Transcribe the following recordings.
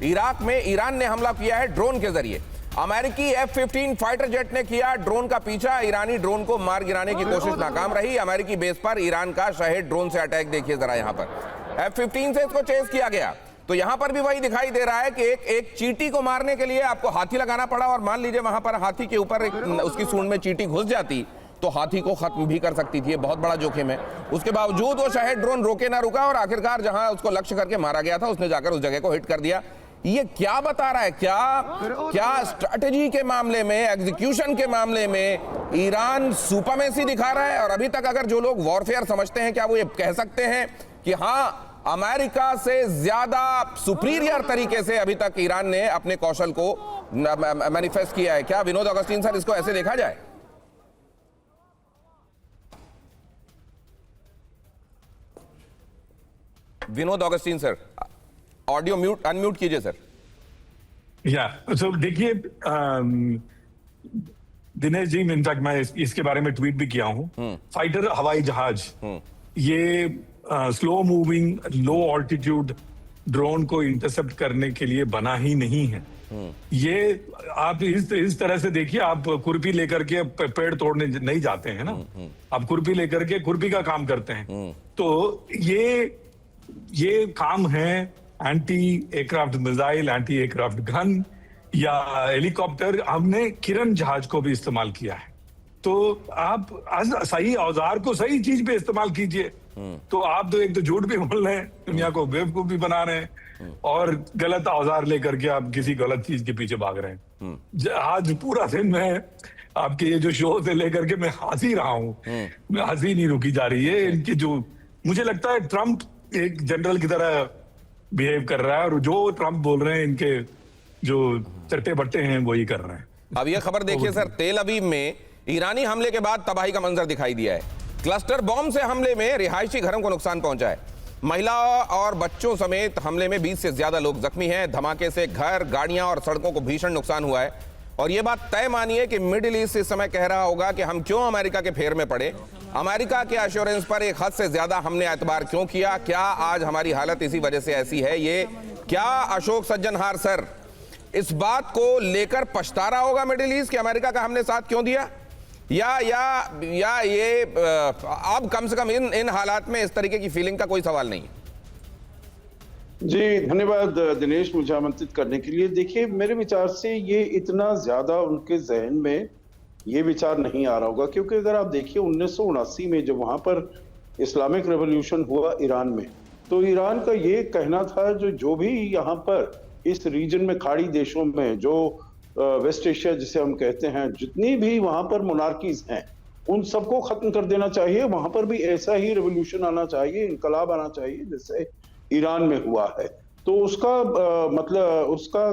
Iraq में Iran ने हमला किया है ड्रोन के जरिए। अमेरिकी F-15 फाइटर जेट ने किया ड्रोन का पीछा, ईरानी ड्रोन को मार गिराने की कोशिश नाकाम रही। अमेरिकी बेस पर ईरान का शहीद ड्रोन से अटैक देखिए जरा, यहां पर F-15 से इसको चेज किया गया। तो यहां पर भी वही दिखाई दे रहा है कि एक चींटी को मारने के लिए आपको हाथी लगाना पड़ा, और मान लीजिए वहां पर हाथी के ऊपर उसकी सूंड में चींटी घुस जाती तो हाथी को खत्म भी कर सकती थी। बहुत बड़ा जोखिम है। उसके बावजूद वो शहीद ड्रोन रोके ना रुका और आखिरकार जहां उसको लक्ष्य करके मारा गया था उसने जाकर उस जगह को हिट कर दिया। ये क्या बता रहा है? क्या स्ट्रैटेजी के मामले में, एग्जीक्यूशन के मामले में ईरान सुपरमेसी दिखा रहा है? और अभी तक अगर जो लोग वॉरफेयर समझते हैं, क्या वो ये कह सकते हैं कि हाँ, अमेरिका से ज्यादा सुपीरियर तरीके से अभी तक ईरान ने अपने कौशल को मैनिफेस्ट किया है? क्या विनोद ऑगस्टीन सर, इसको ऐसे देखा जाए? Vinod Augustine sir, audio mute unmute कीजिए सर। सो देखिए दिनेश जी, इनफैक्ट मैं इसके बारे में ट्वीट भी किया हूं। फाइटर हवाई जहाज ये स्लो मूविंग लो ऑल्टीट्यूड ड्रोन को इंटरसेप्ट करने के लिए बना ही नहीं है। ये आप इस तरह से देखिए, आप खुरपी लेकर के पेड़ तोड़ने नहीं जाते हैं ना, आप खुरपी लेकर के खुरपी का काम करते हैं। तो ये काम है anti aircraft missile, anti aircraft gun या हेलीकॉप्टर। हमने किरण जहाज को भी इस्तेमाल किया है। तो आप सही औजार को सही चीज पे इस्तेमाल कीजिए। तो आप तो एक तो झूठ भी बोल रहे हैं, दुनिया को बेवकूफ भी बना रहे हैं, और गलत औजार लेकर के आप किसी गलत चीज के पीछे भाग रहे हैं। आज पूरा दिन मैं आपके ये जो शो से लेकर के मैं हंसी रहा हूँ, मैं हंसी नहीं रुकी जा रही है। इनकी जो, मुझे लगता है ट्रंप एक जनरल की तरह बिहेव कर रहा है, और जो ट्रंप बोल रहे हैं इनके जो चट्टे बट्टे हैं वही कर रहे हैं। अब ये खबर देखिए सर, तेल अवीव में ईरानी हमले के बाद तबाही का मंजर दिखाई दिया है। क्लस्टर बॉम्ब से हमले में रिहायशी घरों को नुकसान पहुंचा है। महिला और बच्चों समेत हमले में 20 से ज्यादा लोग जख्मी हैं। धमाके से घर, गाड़ियां और सड़कों को भीषण नुकसान हुआ है। और यह बात तय मानिए कि मिडिल ईस्ट इस समय कह रहा होगा कि हम क्यों अमेरिका के फेर में पड़े, अमेरिका के एश्योरेंस पर एक हद से ज्यादा हमने एतबार क्यों किया, क्या आज हमारी हालत इसी वजह से ऐसी है? ये क्या अशोक सज्जनहार सर इस बात को लेकर पछता रहा होगा मिडिल ईस्ट कि अमेरिका का हमने साथ क्यों दिया, या ये अब कम से कम इन हालात में इस तरीके की फीलिंग का कोई सवाल नहीं? जी धन्यवाद दिनेश, मुझे आमंत्रित करने के लिए। देखिए, मेरे विचार से ये इतना ज्यादा उनके जहन में ये विचार नहीं आ रहा होगा, क्योंकि अगर आप देखिए 1979 में जब वहां पर इस्लामिक रेवोल्यूशन हुआ ईरान में, तो ईरान का ये कहना था जो भी यहाँ पर इस रीजन में, खाड़ी देशों में, जो वेस्ट एशिया जिसे हम कहते हैं, जितनी भी वहां पर मोनार्कीज हैं, उन सबको खत्म कर देना चाहिए। वहां पर भी ऐसा ही रेवोल्यूशन आना चाहिए, इनकलाब आना चाहिए जैसे ईरान में हुआ है। तो उसका मतलब उसका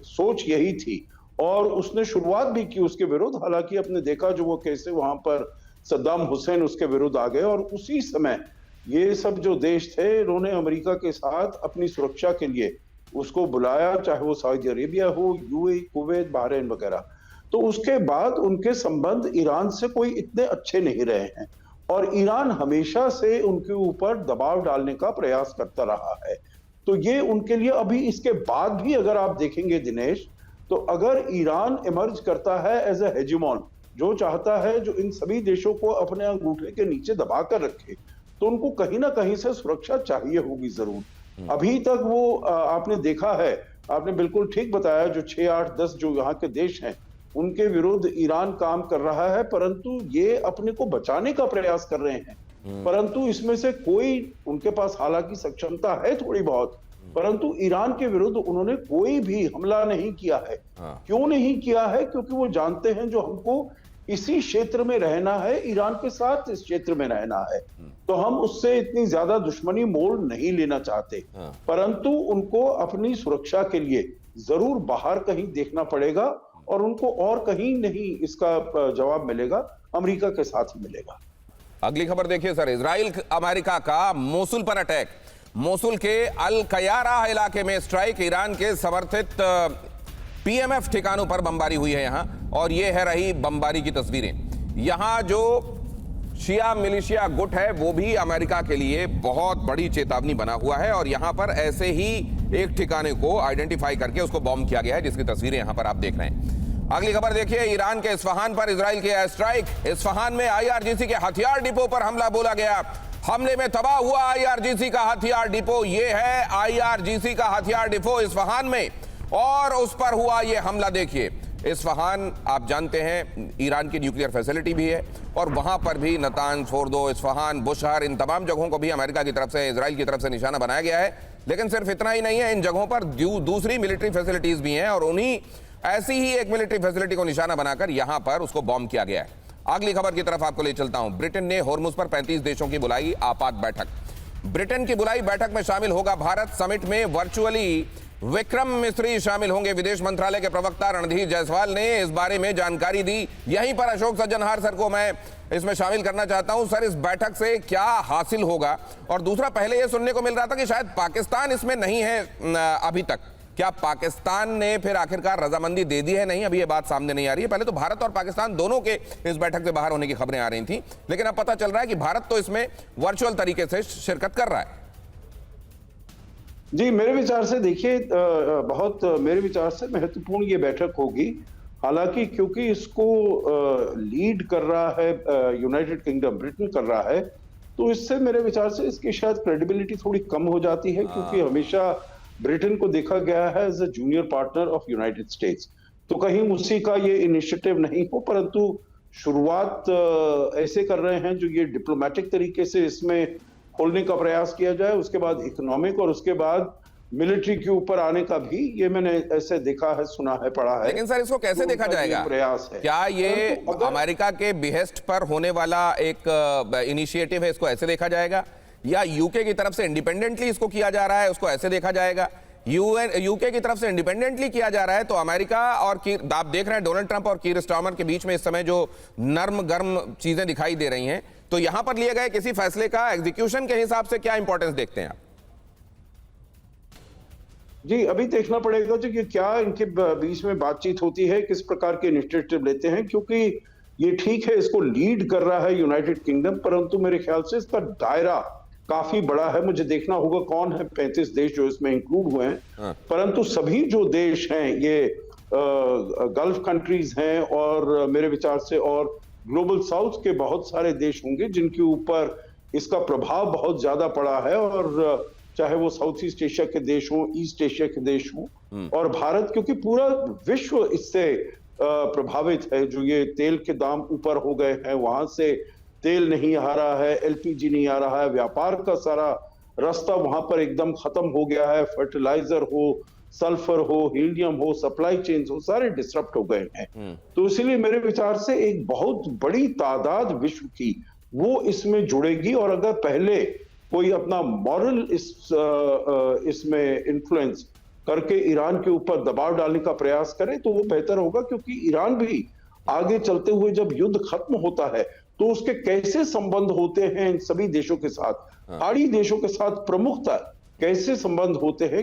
सोच यही थी, और उसने शुरुआत भी की उसके विरुद्ध। हालांकि आपने देखा जो वो कैसे वहां पर सद्दाम हुसैन उसके विरुद्ध आ गए, और उसी समय ये सब जो देश थे इन्होंने अमेरिका के साथ अपनी सुरक्षा के लिए उसको बुलाया, चाहे वो सऊदी अरेबिया हो, यूएई, कुवैत, बहरीन वगैरह। तो उसके बाद उनके संबंध ईरान से कोई इतने अच्छे नहीं रहे हैं, और ईरान हमेशा से उनके ऊपर दबाव डालने का प्रयास करता रहा है। तो ये उनके लिए अभी, इसके बाद भी अगर आप देखेंगे दिनेश, तो अगर ईरान इमर्ज करता है एज ए हेजिमॉन, जो चाहता है जो इन सभी देशों को अपने अंगूठे के नीचे दबा कर रखे, तो उनको कहीं ना कहीं से सुरक्षा चाहिए होगी जरूर। अभी तक वो आपने देखा है, आपने बिल्कुल ठीक बताया, जो 6, 8, 10 जो यहाँ के देश हैं उनके विरुद्ध ईरान काम कर रहा है, परंतु ये अपने को बचाने का प्रयास कर रहे हैं। परंतु इसमें से कोई, उनके पास हालांकि सक्षमता है थोड़ी बहुत, परंतु ईरान के विरुद्ध उन्होंने कोई भी हमला नहीं किया है। क्यों नहीं किया है? क्योंकि वो जानते हैं जो हमको इसी क्षेत्र में रहना है, ईरान के साथ इस क्षेत्र में रहना है, तो हम उससे इतनी ज्यादा दुश्मनी मोल नहीं लेना चाहते। परंतु उनको अपनी सुरक्षा के लिए जरूर बाहर कहीं देखना पड़ेगा, और उनको और कहीं नहीं इसका जवाब मिलेगा, अमेरिका के साथ ही मिलेगा। अगली खबर देखिए सर, इजराइल अमेरिका का मोसुल पर अटैक। मोसुल के अल कयारा इलाके में स्ट्राइक, ईरान के समर्थित पीएमएफ ठिकानों पर बमबारी हुई है यहां, और ये है रही बमबारी की तस्वीरें। यहां जो शिया मिलिशिया गुट है वो भी अमेरिका के लिए बहुत बड़ी चेतावनी बना हुआ है, और यहां पर ऐसे ही एक ठिकाने को आइडेंटिफाई करके उसको बॉम्ब किया गया है, जिसकी तस्वीरें यहां पर आप देख रहे हैं। अगली खबर देखिए, ईरान के इस्फहान पर इजराइल की एयर स्ट्राइक। इस्फहान में आईआरजीसी के हथियार डिपो पर हमला बोला गया। हमले में तबाह हुआ आईआरजीसी का हथियार डिपो। यह है आईआरजीसी का हथियार डिपो इस्फहान में, और उस पर हुआ यह हमला। देखिए, इस्फहान आप जानते हैं ईरान की न्यूक्लियर फैसिलिटी भी है, और वहां पर भी नतांज, फोर्दो, इस्फहान, बुशहर, इन तमाम जगहों को भी अमेरिका की तरफ से, इजराइल की तरफ से निशाना बनाया गया है। लेकिन सिर्फ इतना ही नहीं है, इन जगहों पर दूसरी मिलिट्री फैसिलिटीज भी हैं, और उन्हीं ऐसी ही एक मिलिट्री फैसिलिटी को निशाना बनाकर यहां पर उसको बॉम्ब किया गया है। अगली खबर की तरफ आपको ले चलता हूं। ब्रिटेन ने होर्मुज पर 35 देशों की बुलाई आपात बैठक। ब्रिटेन की बुलाई बैठक में शामिल होगा भारत। समिट में वर्चुअली विक्रम मिस्री शामिल होंगे। विदेश मंत्रालय के प्रवक्ता रणधीर जायसवाल ने इस बारे में जानकारी दी। यहीं पर अशोक सज्जनहार सर को मैं इसमें शामिल करना चाहता हूं। सर, इस बैठक से क्या हासिल होगा? और दूसरा, पहले यह सुनने को मिल रहा था कि शायद पाकिस्तान इसमें नहीं है अभी तक। क्या पाकिस्तान ने फिर आखिरकार रजामंदी दे दी है? नहीं, अभी ये बात सामने नहीं आ रही है। पहले तो भारत और पाकिस्तान दोनों के इस बैठक से बाहर होने की खबरें आ रही थी, लेकिन अब पता चल रहा है कि भारत तो इसमें वर्चुअल तरीके से शिरकत कर रहा है। जी, मेरे विचार से देखिए, मेरे विचार से महत्वपूर्ण ये बैठक होगी। हालांकि क्योंकि इसको लीड कर रहा है यूनाइटेड किंगडम, ब्रिटेन कर रहा है, तो इससे मेरे विचार से इसकी शायद क्रेडिबिलिटी थोड़ी कम हो जाती है, क्योंकि हमेशा ब्रिटेन को देखा गया है as a junior partner of United States. तो कहीं उसी का ये इनिशिएटिव नहीं हो, परंतु शुरुआत ऐसे कर रहे हैं जो ये डिप्लोमेटिक तरीके से इसमें खोलने का प्रयास किया जाए, उसके बाद इकोनॉमिक, और उसके बाद मिलिट्री के ऊपर आने का भी ये मैंने ऐसे देखा है, सुना है, पढ़ा है। लेकिन सर, इसको कैसे देखा जाएगा? प्रयास है, क्या ये अमेरिका के बिहेस्ट पर होने वाला एक इनिशिएटिव है, इसको ऐसे देखा जाएगा, या यूके की तरफ से इंडिपेंडेंटली इसको किया जा रहा है, उसको ऐसे देखा जाएगा? यूके की तरफ से इंडिपेंडेंटली किया जा रहा है, तो अमेरिका और आप देख रहे हैं डोनाल्ड ट्रंप और कीर स्टारमर के बीच में इस समय जो नर्म गर्म चीजें दिखाई दे रही हैं, तो यहां पर लिए गए किसी फैसले का एग्जीक्यूशन के हिसाब से क्या इंपॉर्टेंस देखते हैं आप? जी, अभी देखना पड़ेगा जो कि क्या इनके बीच में बातचीत होती है, किस प्रकार के इनिशिएटिव लेते हैं, क्योंकि ये ठीक है इसको लीड कर रहा है यूनाइटेड किंगडम, परंतु मेरे ख्याल से इसका दायरा काफी बड़ा है। मुझे देखना होगा कौन है 35 देश जो इसमें इंक्लूड हुए हैं, परंतु सभी जो देश हैं ये गल्फ कंट्रीज हैं, और मेरे विचार से और ग्लोबल साउथ के बहुत सारे देश होंगे जिनके ऊपर इसका प्रभाव बहुत ज्यादा पड़ा है, और चाहे वो साउथ ईस्ट एशिया के देश हों, ईस्ट एशिया के देश हों, और भारत, क्योंकि पूरा विश्व इससे प्रभावित है। जो ये तेल के दाम ऊपर हो गए हैं, वहां से तेल नहीं आ रहा है, एलपीजी नहीं आ रहा है, व्यापार का सारा रास्ता वहां पर एकदम खत्म हो गया है। फर्टिलाइजर हो, सल्फर हो, हीलियम हो, सप्लाई चेन्स हो, सारे डिसरप्ट हो गए हैं। तो इसीलिए मेरे विचार से एक बहुत बड़ी तादाद विश्व की वो इसमें जुड़ेगी, और अगर पहले कोई अपना मॉरल इसमें इन्फ्लुएंस करके ईरान के ऊपर दबाव डालने का प्रयास करे तो वो बेहतर होगा, क्योंकि ईरान भी आगे चलते हुए जब युद्ध खत्म होता है तो उसके कैसे संबंध होते हैं इन सभी देशों के साथ, आड़ी देशों के साथ प्रमुखता कैसे संबंध होते हैं,